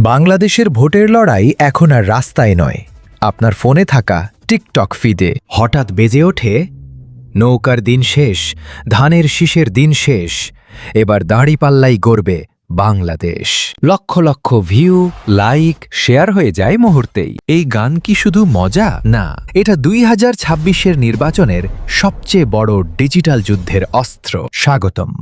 বাংলাদেশের ভোটের লড়াই এখন আর রাস্তায় নয়, আপনার ফোনে থাকা টিকটক ফিডে হঠাৎ বেজে ওঠে নৌকার দিন শেষ, ধানের শীষের দিন শেষ, এবার দাঁড়িপাল্লাই গড়বে Bangladesh. Lakh lakh view, like, share হয়ে যায় মুহূর্তেই। এই গান কি শুধু মজা? না, এটা 2026-এর নির্বাচনের সবচেয়ে বড় ডিজিটাল যুদ্ধের অস্ত্র। স্বাগতম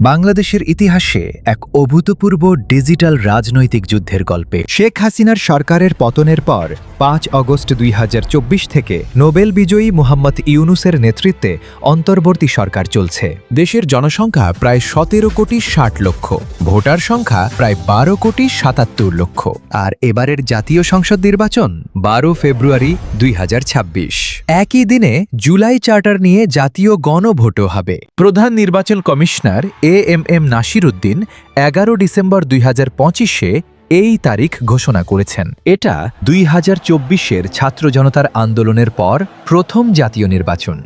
বাংলাদেশের ইতিহাসে এক অভূতপূর্ব ডিজিটাল রাজনৈতিক যুদ্ধের গল্পে। শেখ হাসিনার সরকারের পতনের পর 5 আগস্ট 2024 থেকে নোবেল বিজয়ী মোহাম্মদ ইউনূসের নেতৃত্বে অন্তর্বর্তী সরকার চলছে। দেশের জনসংখ্যা প্রায় 17 কোটি 60 লক্ষ, ভোটার সংখ্যা প্রায় 12 কোটি 77 লক্ষ। আর এবারের জাতীয় সংসদ নির্বাচন 12 ফেব্রুয়ারি 2026। একই দিনে জুলাই চার্টার নিয়ে জাতীয় গণভোটও হবে। প্রধান নির্বাচন commissioner AMM Nasir Uddin 11 December 2025-এ এই তারিখ ঘোষণা করেছেন। এটা 2024-এর ছাত্র জনতার আন্দোলনের পর প্রথম জাতীয় নির্বাচন।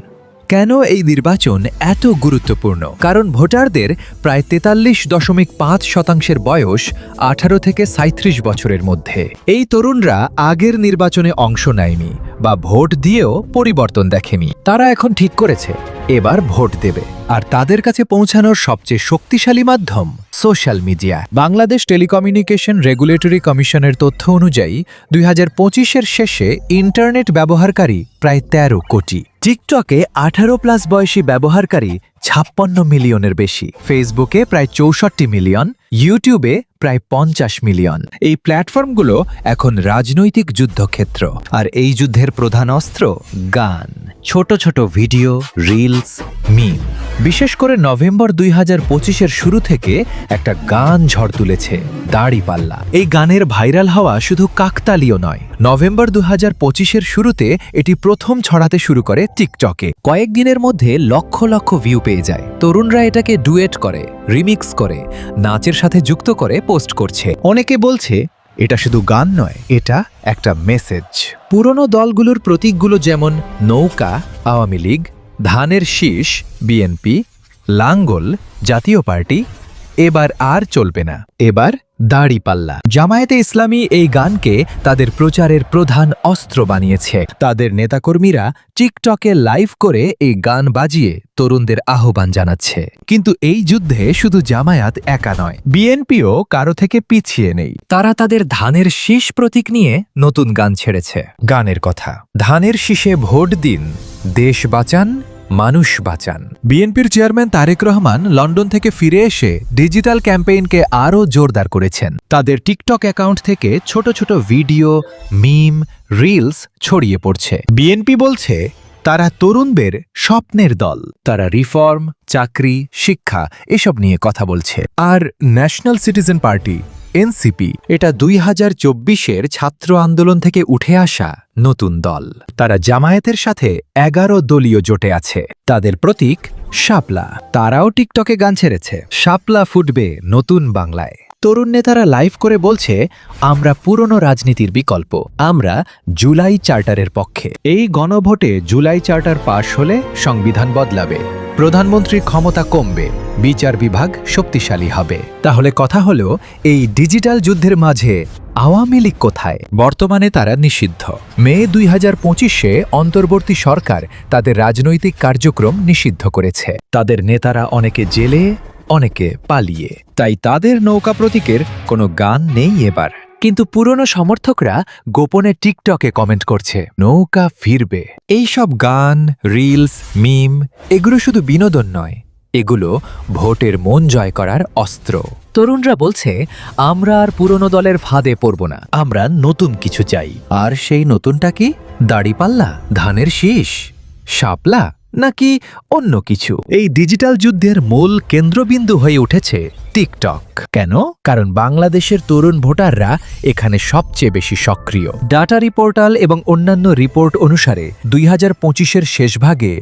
কেন এই নির্বাচন এত গুরুত্বপূর্ণ? কারণ ভোটারদের প্রায় 43.5% বয়স 18 থেকে 37 বছরের মধ্যে। এই তরুণরা আগের নির্বাচনে অংশ নেয়নি বা ভোট দিয়েও পরিবর্তন দেখেনি। তারা এখন ঠিক করেছে এবার ভোট দেবে। আর তাদের কাছে পৌঁছানোর সবচেয়ে শক্তিশালী মাধ্যম social media. Bangladesh telecommunication regulatory কমিশনের তথ্য অনুযায়ী 2025-এর শেষে ইন্টারনেট ব্যবহারকারী প্রায় 13 কোটি। টিকটকে 18+ বয়সী ব্যবহারকারী 56 মিলিয়নের বেশি, ফেসবুকে প্রায় 64 মিলিয়ন, ইউটিউবে প্রায় 50 মিলিয়ন। এই প্ল্যাটফর্মগুলো এখন রাজনৈতিক যুদ্ধক্ষেত্র। আর এই যুদ্ধের প্রধান অস্ত্র গান, ছোট ছোট ভিডিও, রিলস, মিম। বিশেষ করে নভেম্বর 2025-এর শুরু থেকে একটা গান ঝড় তুলেছে, দাঁড়িপাল্লা। এই গানের ভাইরাল হওয়া শুধু কাকতালীয় নয়। নভেম্বর 2025-এর শুরুতে এটি প্রথম ছড়াতে শুরু করে টিকটকে। কয়েকদিনের মধ্যে লক্ষ লক্ষ ভিউ পেয়ে যায়। তরুণরা এটাকে ডুয়েট করে, রিমিক্স করে, নাচের সাথে যুক্ত করে পোস্ট করছে। অনেকে বলছে এটা শুধু গান নয়, এটা একটা মেসেজ। পুরনো দলগুলোর প্রতীকগুলো যেমন নৌকা আওয়ামী লীগ, ধানের শীষ বিএনপি, লাঙ্গল জাতীয় পার্টি, এবার আর চলবে না, এবার দাঁড়িপাল্লা। জামায়াতে ইসলামী এই গানকে তাদের প্রচারের প্রধান অস্ত্র বানিয়েছে। তাদের নেতাকর্মীরা টিকটকে লাইভ করে এই গান বাজিয়ে তরুণদের আহ্বান জানাচ্ছে। কিন্তু এই যুদ্ধে শুধু জামায়াত একা নয়, বিএনপিও কারো থেকে পিছিয়ে নেই। তারা তাদের ধানের শীষ প্রতীক নিয়ে নতুন গান ছেড়েছে। গানের কথা, ধানের শীষে ভোট দিন, দেশ বাঁচান, মানুষ বাঁচান। বিএনপির চেয়ারম্যান তারেক রহমান লন্ডন থেকে ফিরে এসে ডিজিটাল ক্যাম্পেইনকে আরও জোরদার করেছেন। তাদের টিকটক অ্যাকাউন্ট থেকে ছোট ছোট ভিডিও, মিম, রিলস ছড়িয়ে পড়ছে। বিএনপি বলছে তারা তরুণদের স্বপ্নের দল। তারা রিফর্ম, চাকরি, শিক্ষা এসব নিয়ে কথা বলছে। আর ন্যাশনাল সিটিজেন পার্টি এনসিপি, এটা 2024-এর ছাত্র আন্দোলন থেকে উঠে আসা নতুন দল। তারা জামায়াতের সাথে 11 দলীয় জোটে আছে। তাদের প্রতীক শাপলা। তারাও টিকটকে গান ছেড়েছে, শাপলা ফুটবে নতুন বাংলায়। তরুণ নেতারা লাইভ করে বলছে আমরা পুরনো রাজনীতির বিকল্প, আমরা জুলাই চার্টারের পক্ষে। এই গণভোটে জুলাই চার্টার পাশ হলে সংবিধান বদলাবে, প্রধানমন্ত্রীর ক্ষমতা কমবে, বিচার বিভাগ শক্তিশালী হবে। তাহলে কথা হলো, এই ডিজিটাল যুদ্ধের মাঝে আওয়ামী লীগ কোথায়? বর্তমানে তারা নিষিদ্ধ। মে 2025-এ অন্তর্বর্তী সরকার তাদের রাজনৈতিক কার্যক্রম নিষিদ্ধ করেছে। তাদের নেতারা অনেকে জেলে, অনেকে পালিয়ে। তাই তাদের নৌকা প্রতীকের কোনো গান নেই এবার। কিন্তু পুরনো সমর্থকরা গোপনে টিকটকে কমেন্ট করছে নৌকা ফিরবে। এইসব গান, রিলস, মিম এগুলো শুধু বিনোদন নয়, এগুলো ভোটের মন জয় করার অস্ত্র। তরুণরা বলছে আমরা আর পুরনো দলের ফাঁদে পড়ব না, আমরা নতুন কিছু চাই। আর সেই নতুনটা কি? দাঁড়িপাল্লা, ধানের শীষ, শাপলা নাকি অন্য কিছু? এই ডিজিটাল যুদ্ধের মূল কেন্দ্রবিন্দু হয়ে উঠেছে টিকটক। কেন? কারণ বাংলাদেশের তরুণ ভোটাররা এখানে সবচেয়ে বেশি সক্রিয়। ডাটা রিপোর্টাল এবং অন্যান্য রিপোর্ট অনুসারে 2025-এর শেষভাগে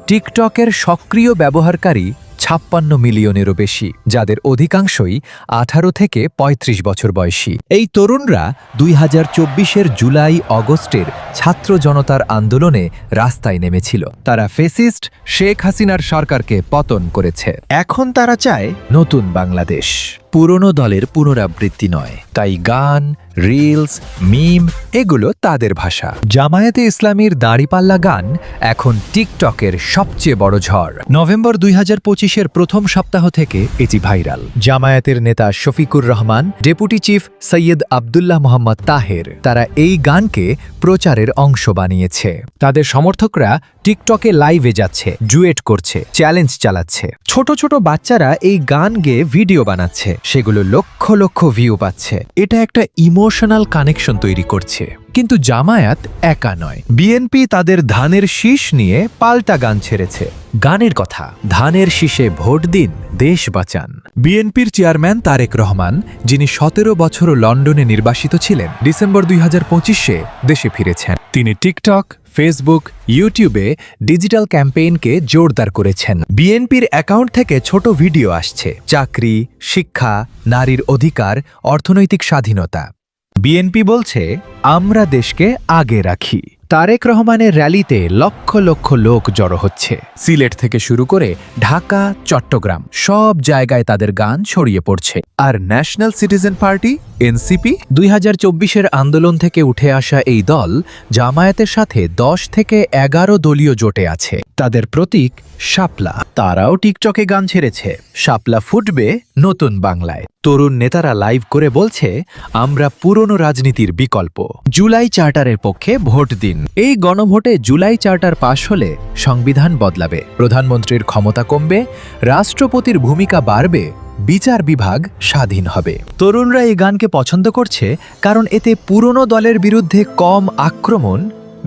টিকটকের সক্রিয় ব্যবহারকারী 56 মিলিয়নেরও বেশি, যাদের অধিকাংশই 18 থেকে 35 বছর বয়সী। এই তরুণরা 2024-এর জুলাই আগস্টের ছাত্র জনতার আন্দোলনে রাস্তায় নেমেছিল। তারা ফ্যাসিস্ট শেখ হাসিনার সরকারকে পতন করেছে। এখন তারা চায় নতুন বাংলাদেশ। পুরনো দলের পুনরাবৃত্তি নয়, তাই গান, রিলস, মিম এগুলো তাদের ভাষা। জামায়াতে ইসলামীর দাঁড়িপাল্লা গান এখন টিকটকের সবচেয়ে বড় ঝড়। নভেম্বর 2025-এর প্রথম সপ্তাহ থেকে এটি ভাইরাল। জামায়াতের নেতা শফিকুর রহমান, ডেপুটি চিফ সৈয়দ আবদুল্লাহ মোহাম্মদ তাহের তারা এই গানকে প্রচারের অংশ বানিয়েছে। তাদের সমর্থকরা টিকটকে লাইভে যাচ্ছে, ডুয়েট করছে, চ্যালেঞ্জ চালাচ্ছে। ছোট ছোট বাচ্চারা এই গান গেয়ে ভিডিও বানাচ্ছে, সেগুলো লক্ষ লক্ষ ভিউ পাচ্ছে। এটা একটা ইমোশনাল কানেকশন তৈরি করছে। কিন্তু জামায়াত একা নয়। বিএনপি তাদের ধানের শীষ নিয়ে পাল্টা গান ছেড়েছে। গানের কথা, ধানের শীষে ভোট দিন, দেশ বাঁচান। বিএনপির চেয়ারম্যান তারেক রহমান, যিনি 17 বছরও লন্ডনে নির্বাসিত ছিলেন, ডিসেম্বর 2025-এ দেশে ফিরেছেন। তিনি টিকটক, ফেসবুক, ইউটিউবে ডিজিটাল ক্যাম্পেইনকে জোরদার করেছেন। বিএনপির অ্যাকাউন্ট থেকে ছোট ভিডিও আসছে, চাকরি, শিক্ষা, নারীর অধিকার, অর্থনৈতিক স্বাধীনতা। বিএনপি বলছে, আমরা দেশকে আগে রাখি। তারেক রহমানের র্যালিতে লক্ষ লক্ষ লোক জড়ো হচ্ছে। সিলেট থেকে শুরু করে ঢাকা, চট্টগ্রাম সব জায়গায় তাদের গান ছড়িয়ে পড়ছে। আর ন্যাশনাল সিটিজেন পার্টি এনসিপি 2024-এর আন্দোলন থেকে উঠে আসা এই দল জামায়াতের সাথে 10 থেকে 11 দলীয় জোটে আছে। তাদের প্রতীক শাপলা। তারাও টিকটকে গান ছেড়েছে, শাপলা ফুটবে নতুন বাংলায়। তরুণ নেতারা লাইভ করে বলছে, আমরা পুরনো রাজনীতির বিকল্প। জুলাই চার্টারের পক্ষে ভোট দিন। এই গণভোটে জুলাই চার্টার পাশ হলে সংবিধান বদলাবে, প্রধানমন্ত্রীর ক্ষমতা কমবে, রাষ্ট্রপতির ভূমিকা বাড়বে, বিচার বিভাগ স্বাধীন হবে। তরুণরা এই গানকে পছন্দ করছে কারণ এতে পুরনো দলের বিরুদ্ধে কম আক্রমণ,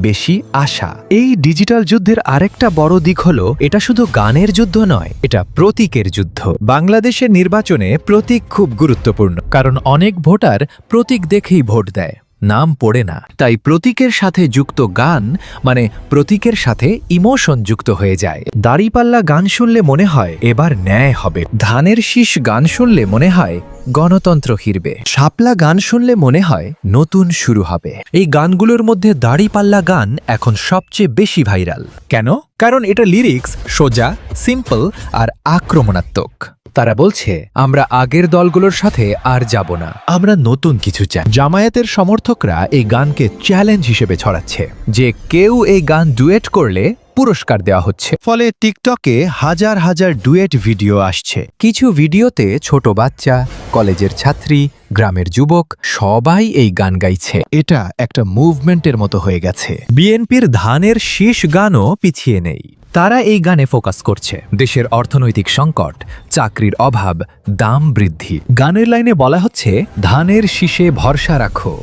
বেশি আশা। এই ডিজিটাল যুদ্ধের আরেকটা বড় দিক হলো, এটা শুধু গানের যুদ্ধ নয়, এটা প্রতীকের যুদ্ধ। বাংলাদেশের নির্বাচনে প্রতীক খুব গুরুত্বপূর্ণ, কারণ অনেক ভোটার প্রতীক দেখেই ভোট দেয়, নাম পড়ে না। তাই প্রতীকের সাথে যুক্ত গান মানে প্রতীকের সাথে ইমোশন যুক্ত হয়ে যায়। দাঁড়িপাল্লা গান শুনলে মনে হয় এবার ন্যায় হবে। ধানের শীষ গান শুনলে মনে হয় গণতন্ত্র ফিরবে। শাপলা গান শুনলে মনে হয় নতুন শুরু হবে। এই গানগুলোর মধ্যে দাঁড়িপাল্লা গান এখন সবচেয়ে বেশি ভাইরাল। কেন? কারণ এটা লিরিক্স সোজা, সিম্পল আর আক্রমণাত্মক। তারা বলছে, আমরা আগের দলগুলোর সাথে আর যাব না, আমরা নতুন কিছু চাই। জামায়াতের সমর্থকরা এই গানকে চ্যালেঞ্জ হিসেবে ছড়াচ্ছে, যে কেউ এই গান ডুয়েট করলে পুরস্কার দেওয়া হচ্ছে। ফলে টিকটকে হাজার হাজার ডুয়েট ভিডিও আসছে। কিছু ভিডিওতে ছোট বাচ্চা, কলেজের ছাত্রী, গ্রামের যুবক সবাই এই গান গাইছে। এটা একটা মুভমেন্টের মতো হয়ে গেছে। বিএনপির ধানের শীষ গানও পিছিয়ে নেই। তারা এই গানে ফোকাস করছে দেশের অর্থনৈতিক সংকট, চাকরির অভাব, দাম বৃদ্ধি। গানের লাইনে বলা হচ্ছে, ধানের শীষে ভরসা রাখো,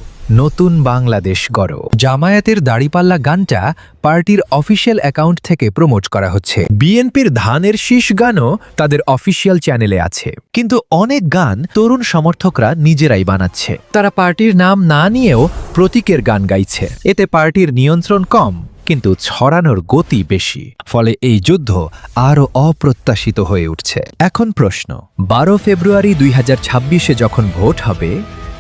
নতুন বাংলাদেশ গড়ো। জামায়াতের দাঁড়িপাল্লা গানটা পার্টির অফিসিয়াল অ্যাকাউন্ট থেকে প্রমোট করা হচ্ছে। বিএনপির ধানের শীষ গানও তাদের অফিসিয়াল চ্যানেলে আছে। কিন্তু অনেক গান তরুণ সমর্থকরা নিজেরাই বানাচ্ছে। তারা পার্টির নাম না নিয়েও প্রতীকের গান গাইছে। এতে পার্টির নিয়ন্ত্রণ কম, কিন্তু ছড়ানোর গতি বেশি। ফলে এই যুদ্ধ আরও অপ্রত্যাশিত হয়ে উঠছে। এখন প্রশ্ন, 12 ফেব্রুয়ারি 2026-এ যখন ভোট হবে,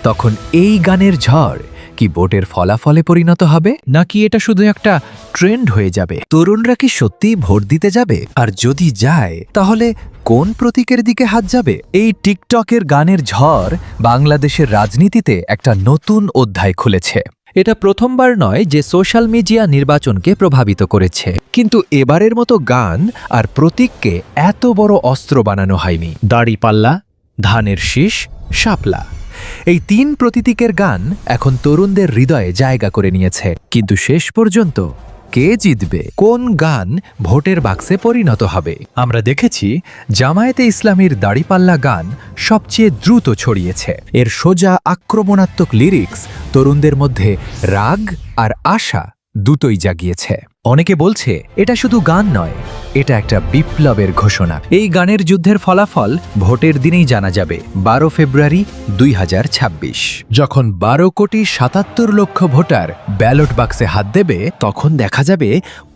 তখন এই গানের ঝড় কি ভোটের ফলাফলে পরিণত হবে, নাকি এটা শুধু একটা ট্রেন্ড হয়ে যাবে? তরুণরা কি সত্যিই ভোট দিতে যাবে? আর যদি যায়, তাহলে কোন প্রতীকের দিকে হাত যাবে? এই টিকটকের গানের ঝড় বাংলাদেশের রাজনীতিতে একটা নতুন অধ্যায় খুলেছে। এটা প্রথমবার নয় যে সোশ্যাল মিডিয়া নির্বাচনকে প্রভাবিত করেছে, কিন্তু এবারের মতো গান আর প্রতীককে এত বড় অস্ত্র বানানো হয়নি। দাঁড়িপাল্লা, ধানের শীষ, শাপলা, এই 3 প্রতীকের গান এখন তরুণদের হৃদয়ে জায়গা করে নিয়েছে। কিন্তু শেষ পর্যন্ত কে জিতবে, কোন গান ভোটের বাক্সে পরিণত হবে? আমরা দেখেছি জামায়াতে ইসলামীর দাঁড়িপাল্লা গান সবচেয়ে দ্রুত ছড়িয়েছে। এর সোজা আক্রমণাত্মক লিরিক্স তরুণদের মধ্যে রাগ আর আশা দুটোই জাগিয়েছে। অনেকে বলছে, এটা শুধু গান নয়, এটা একটা বিপ্লবের ঘোষণা। এই গানের যুদ্ধের ফলাফল ভোটের দিনেই জানা যাবে, 12 ফেব্রুয়ারি 2026। যখন 12,77,00,000 ভোটার ব্যালট বাক্সে হাত দেবে, তখন দেখা যাবে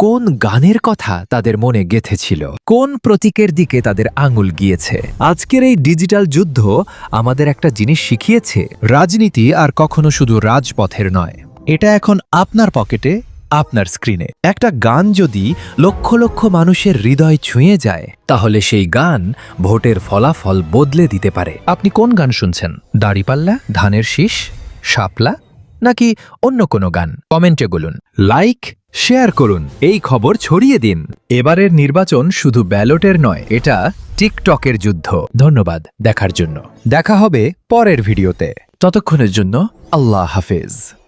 কোন গানের কথা তাদের মনে গেঁথেছিল, কোন প্রতীকের দিকে তাদের আঙুল গিয়েছে। আজকের এই ডিজিটাল যুদ্ধ আমাদের একটা জিনিস শিখিয়েছে, রাজনীতি আর কখনো শুধু রাজপথের নয়, এটা এখন আপনার পকেটে, আপনার স্ক্রিনে। একটা গান যদি লক্ষ লক্ষ মানুষের হৃদয় ছুঁয়ে যায়, তাহলে সেই গান ভোটের ফলাফল বদলে দিতে পারে। আপনি কোন গান শুনছেন? দাড়িপাল্লা, ধানের শীষ, শাপলা, নাকি অন্য কোনো গান? কমেন্টে বলুন। লাইক, শেয়ার করুন, এই খবর ছড়িয়ে দিন। এবারের নির্বাচন শুধু ব্যালটের নয়, এটা টিকটকের যুদ্ধ। ধন্যবাদ দেখার জন্য। দেখা হবে পরের ভিডিওতে। ততক্ষণের জন্য আল্লাহ হাফেজ।